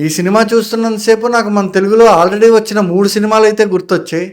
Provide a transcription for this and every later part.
ఈ సినిమా చూస్తున్నంతసేపు నాకు మన తెలుగులో ఆల్రెడీ వచ్చిన 3 సినిమాలు అయితే గుర్తొచ్చాయి.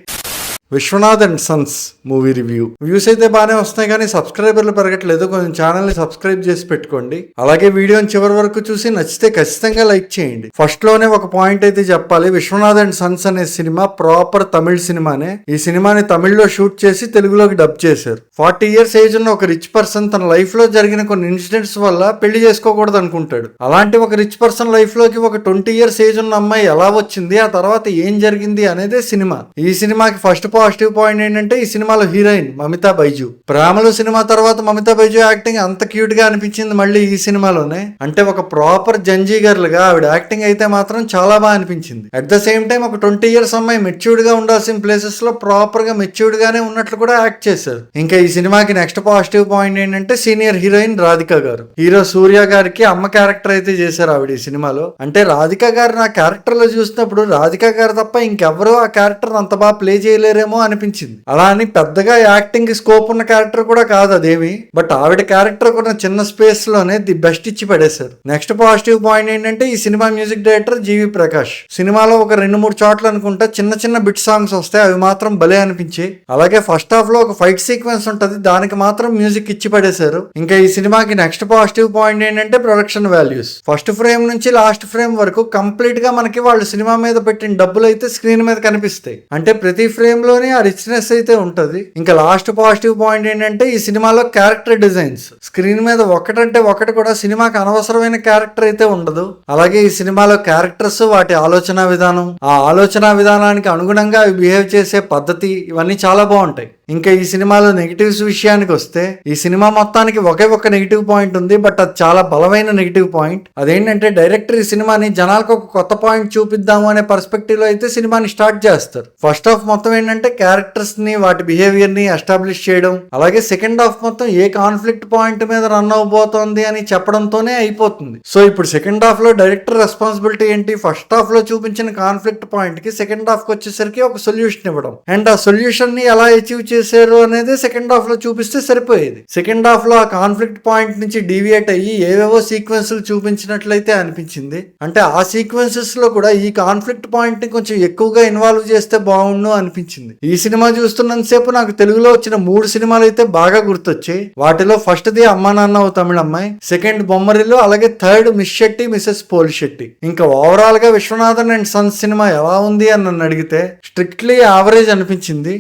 Viswanath and sons movie review. Views అయితే బాగానే వస్తున్నాయి కానీ సబ్స్క్రైబర్లు పెరగట్లేదు. కొంచెం ఛానల్ని సబ్స్క్రైబ్ చేసి పెట్టుకోండి. అలాగే వీడియోని చివరి వరకు చూసి నచ్చితే ఖచ్చితంగా లైక్ చేయండి. ఫస్ట్ లోనే ఒక పాయింట్ అయితే చెప్పాలి. విశ్వనాథ్ అండ్ సన్స్ అనే సినిమా ప్రాపర్ తమిళ సినిమానే. ఈ సినిమాని తమిళ్లో షూట్ చేసి తెలుగులోకి డబ్ చేశారు. 40 years ఏజ్ ఉన్న ఒక రిచ్ పర్సన్ తన లైఫ్ లో జరిగిన కొన్ని ఇన్సిడెంట్స్ వల్ల పెళ్లి చేసుకోకూడదు అనుకుంటాడు. అలాంటి ఒక రిచ్ పర్సన్ లైఫ్ లోకి ఒక 20 years ఏజ్ ఉన్న అమ్మాయి ఎలా వచ్చింది, ఆ తర్వాత ఏం జరిగింది అనేదే సినిమా. ఈ సినిమాకి ఫస్ట్ పాజిటివ్ పాయింట్ ఏంటంటే ఈ సినిమాలో హీరోయిన్ మమితా బైజు. ప్రేమలు సినిమా తర్వాత మమితా బైజు యాక్టింగ్ అంత క్యూట్ గా అనిపించింది మళ్ళీ ఈ సినిమాలోనే. అంటే ఒక ప్రాపర్ జంజీ గర్ల్ గా ఆవిడ యాక్టింగ్ అయితే మాత్రం చాలా బాగా అనిపించింది. అట్ ద సేమ్ టైం ఒక 20 years అమ్మాయి మెచ్యూర్డ్ గా ఉండాల్సిన ప్లేసెస్ లో ప్రాపర్ గా మెచ్యూర్డ్ గానే ఉన్నట్లు కూడా యాక్ట్ చేశారు. ఇంకా ఈ సినిమాకి నెక్స్ట్ పాజిటివ్ పాయింట్ ఏంటంటే సీనియర్ హీరోయిన్ రాధిక గారు. హీరో సూర్య గారికి అమ్మ క్యారెక్టర్ అయితే చేశారు ఆవిడ ఈ సినిమాలో. అంటే రాధిక గారు నా క్యారెక్టర్ లో చూసినప్పుడు రాధిక గారు తప్ప ఇంకెవరూ ఆ క్యారెక్టర్ అంత బాగా ప్లే చేయలేరేమో అనిపించింది. అలా అని పెద్దగా యాక్టింగ్ స్కోప్ ఉన్న క్యారెక్టర్ కూడా కాదు అదేమి. బట్ ఆవిడ క్యారెక్టర్ ఉన్న చిన్న స్పేస్ లోనే ది బెస్ట్ ఇచ్చి పడేశారు. నెక్స్ట్ పాజిటివ్ పాయింట్ ఏంటంటే ఈ సినిమా మ్యూజిక్ డైరెక్టర్ జీవి ప్రకాష్. సినిమాలో ఒక 2-3 చోట్ల అనుకుంటా చిన్న చిన్న బిట్ సాంగ్స్ వస్తాయి, అవి మాత్రం భలే అనిపించాయి. అలాగే ఫస్ట్ హాఫ్ లో ఒక ఫైట్ సీక్వెన్స్ ఉంటది, దానికి మాత్రం మ్యూజిక్ ఇచ్చి పడేశారు. ఇంకా ఈ సినిమాకి నెక్స్ట్ పాజిటివ్ పాయింట్ ఏంటంటే ప్రొడక్షన్ వాల్యూస్. ఫస్ట్ ఫ్రేమ్ నుంచి లాస్ట్ ఫ్రేమ్ వరకు కంప్లీట్ గా మనకి వాళ్ళు సినిమా మీద పెట్టిన డబ్బులు అయితే స్క్రీన్ మీద కనిపిస్తాయి. అంటే ప్రతి ఫ్రేమ్ లోనే ఆ రిచ్నెస్ అయితే ఉంటది. ఇంకా లాస్ట్ పాజిటివ్ పాయింట్ ఏంటంటే ఈ సినిమాలో క్యారెక్టర్ డిజైన్స్. స్క్రీన్ మీద ఒకటంటే ఒకటి కూడా సినిమాకి అనవసరమైన క్యారెక్టర్ అయితే ఉండదు. అలాగే ఈ సినిమాలో క్యారెక్టర్స్, వాటి ఆలోచన విధానం, ఆ ఆలోచన విధానానికి అనుగుణంగా అవి బిహేవ్ చేసే పద్ధతి, ఇవన్నీ చాలా బాగుంటాయి. ఇంకా ఈ సినిమాలో నెగిటివ్స్ విషయానికి వస్తే ఈ సినిమా మొత్తానికి ఒకే ఒక నెగిటివ్ పాయింట్ ఉంది, బట్ అది చాలా బలమైన నెగిటివ్ పాయింట్. అదేంటంటే డైరెక్టర్ ఈ సినిమాని జనాలకు ఒక కొత్త పాయింట్ చూపిద్దాము అనే పర్స్పెక్టివ్ లో అయితే సినిమాని స్టార్ట్ చేస్తారు. ఫస్ట్ హాఫ్ మొత్తం ఏంటంటే క్యారెక్టర్స్ ని, వాటి బిహేవియర్ ని ఎస్టాబ్లిష్ చేయడం, అలాగే సెకండ్ హాఫ్ మొత్తం ఏ కాన్ఫ్లిక్ట్ పాయింట్ మీద రన్ అవబోతోంది అని చెప్పడంతోనే అయిపోతుంది. సో ఇప్పుడు సెకండ్ హాఫ్ లో డైరెక్టర్ రెస్పాన్సిబిలిటీ ఏంటి? ఫస్ట్ హాఫ్ లో చూపించిన కాన్ఫ్లిక్ట్ పాయింట్ కి సెకండ్ హాఫ్ కి వచ్చేసరికి ఒక సొల్యూషన్ ఇవ్వడం, అండ్ ఆ సొల్యూషన్ ని ఎలా అచీవ్ చేశారు అనేది సెకండ్ హాఫ్ లో చూపిస్తే సరిపోయేది. సెకండ్ హాఫ్ లో ఆ కాన్ఫ్లిక్ట్ పాయింట్ నుంచి డీవియేట్ అయ్యి ఏవేవో సీక్వెన్సులు చూపించినట్లయితే అనిపించింది. అంటే ఆ సీక్వెన్సెస్ లో కూడా ఈ కాన్ఫ్లిక్ట్ పాయింట్ ని కొంచెం ఎక్కువగా ఇన్వాల్వ్ చేస్తే బాగుండు అనిపించింది. ఈ సినిమా చూస్తున్నంతసేపు నాకు తెలుగులో వచ్చిన 3 సినిమాలు అయితే బాగా గుర్తొచ్చాయి. వాటిలో ఫస్ట్ ది అమ్మా నాన్న ఓ తమిళ అమ్మాయి, సెకండ్ బొమ్మరిల్లు, అలాగే థర్డ్ మిస్ శెట్టి మిసెస్ పోలి శెట్టి. ఇంకా ఓవరాల్ గా విశ్వనాథన్ అండ్ సన్స్ సినిమా ఎలా ఉంది అని నన్ను అడిగితే స్ట్రిక్ట్లీ యావరేజ్ అనిపించింది.